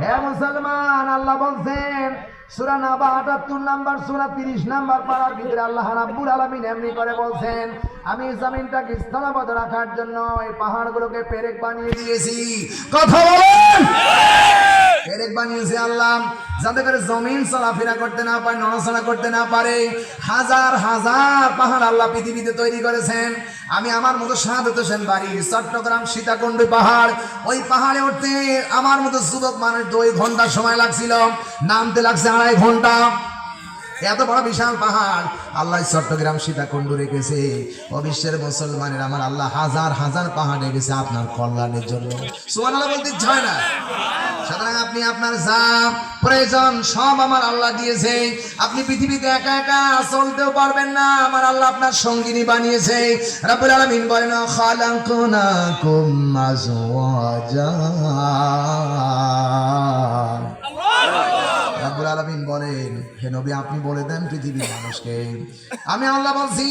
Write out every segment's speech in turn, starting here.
হে মুসলমান, আল্লাহ বলছেন সূরা নাবা ৭৮ নাম্বার সূরা ৩০ নাম্বার পারার ভিতরে আল্লাহ রাব্বুল আলামিন এমনি করে বলছেন, আমি জমিনটাকে স্থলবদ্ধ রাখার জন্য এই পাহাড়গুলোকে পেরেক বানিয়ে দিয়েছি। কথা বলেন, পেরেক বানিয়েছে আল্লাহ, যাতে করে জমিন চলাফেরা করতে না পারে, নড়াচড়া করতে না পারে। হাজার হাজার পাহাড় আল্লাহ পৃথিবীতে তৈরি করেছেন। আমি আমার মতো সাধুত সেন বাড়ি চট্টগ্রাম সীতাকুণ্ড পাহাড়, ওই পাহাড়ে উঠতে আমার মতো যুবক মানুষ 2 ঘন্টা সময় লাগছিল, নামতে লাগছে 2.5 ঘন্টা। এত বড় বিশাল পাহাড় আল্লাহ চট্টগ্রাম সীতাকুণ্ড রেখেছে। ও বিশ্বের মুসলমানের আমার আল্লাহ হাজার হাজার পাহাড় রেখেছে আপনার কল্যাণের জন্য। সুবহানাল্লাহ বলতে ইচ্ছা না? সুতরাং আপনি আপনার যা প্রয়োজন সব আমার আল্লাহ দিয়েছে। আপনি পৃথিবীতে একা একা চলতেও পারবেন না, আমার আল্লাহ আপনার সঙ্গিনী বানিয়েছে। রাব্বুল আলামিন বলেন, খালাকনাকুম আজওয়াজা। রাব্বুল আলামিন বলেন, হে নবী আপনি বলে দেন পৃথিবীর মানুষকে, আমি আল্লাহ বলছি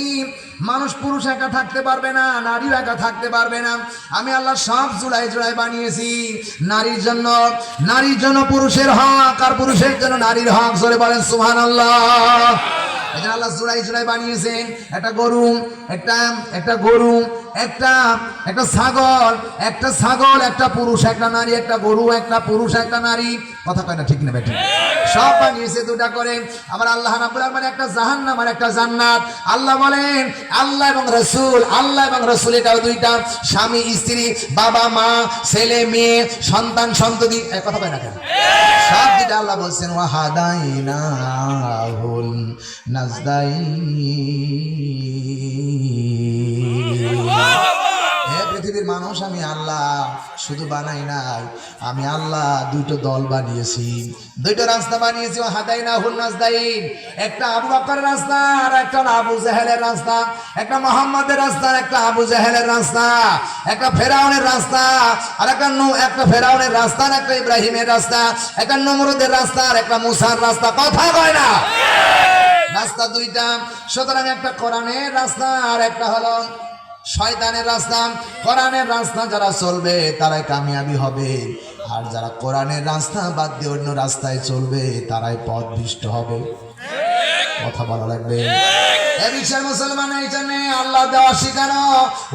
মানুষ পুরুষ একা থাকতে পারবে না, নারী একা থাকতে পারবে না। আমি আল্লাহ সব জোড়ায় জোড়ায় বানিয়েছি। নারীর জন্য পুরুষের হক, আর পুরুষের জন্য নারীর হক। জোরে বলেন সুবহানাল্লাহ। আল্লাহ জোড়াই জোড়াই বানিয়েছেন। একটা গরু, একটা ছাগল, একটা পুরুষ একটা নারী, একটা গরু, একটা পুরুষ একটা নারী। কথা কয় না, ঠিক না বেঠিক? সব বানিয়েছে 2টা করে। আবার আল্লাহ রাব্বুল আলামিন একটা জাহান্নাম আর একটা জান্নাত। আল্লাহ বলেন আল্লাহ এবং রাসূল এটাও 2টা, স্বামী স্ত্রী, বাবা মা, ছেলে মেয়ে, সন্তান সন্ততি। কথা কয় না কেন? সব যেটা আল্লাহ বলছেন, ওয়াহাদাইনাহুল হে পৃথিবীর মানুষ, আমি আল্লাহ শুধু বানাই নাই, আমি আল্লাহ 2টো দল বানিয়েছি, 2টো রাস্তা বানিয়েছি। হাদাইনাহুল নাজদাইন, একটা আবু বকরের রাস্তা আর একটা আবু জাহেলের রাস্তা, একটা মুহাম্মাদের রাস্তা আর একটা আবু জাহেলের রাস্তা, একটা ফেরাউনের রাস্তা আর একটা ফেরাউনের রাস্তা আর একটা ইব্রাহিমের রাস্তা, একটা নমরুদের রাস্তা আর একটা মুসার রাস্তা। কথা কয় না? রাস্তা 2টা। সুতরাং একটা কোরআনের রাস্তা আর একটা হলো শয়তানের রাস্তা। কোরআনের রাস্তা যারা চলবে তারাই কামিয়াবি হবে, আর যারা কোরআনের রাস্তা বাদ দিয়ে অন্য রাস্তায় চলবে তারাই পথভ্রষ্ট হবে। কথা বলা লাগবে। এ বিশ্বের মুসলমান, এই জন্য আল্লাহ দেওয়া শিখানো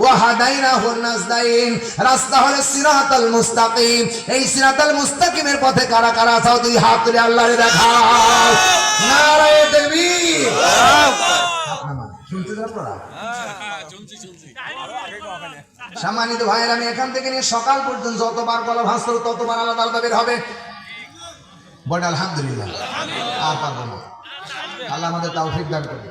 ওয়াহাদাইনাহুন নাজদাইন, রাস্তা হলো সিরাতাল মুস্তাকিম। এই সিরাতাল মুস্তাকিমের পথে কারা কারা আছো 2 হাত তুলে আল্লাহরে দেখাও। নারায়ে তাকবীর। শুনতে আপনারা? সম্মানিত ভাইয়েরা, আমি এখান থেকে নিয়ে সকাল পর্যন্ত যতবার গলা ভাঁজ করব ততবার আলাদা আলাদা বের হবে। বল আলহামদুলিল্লাহ। আর পারবো না, আল্লাহ আমাদের তৌফিক দান করুন।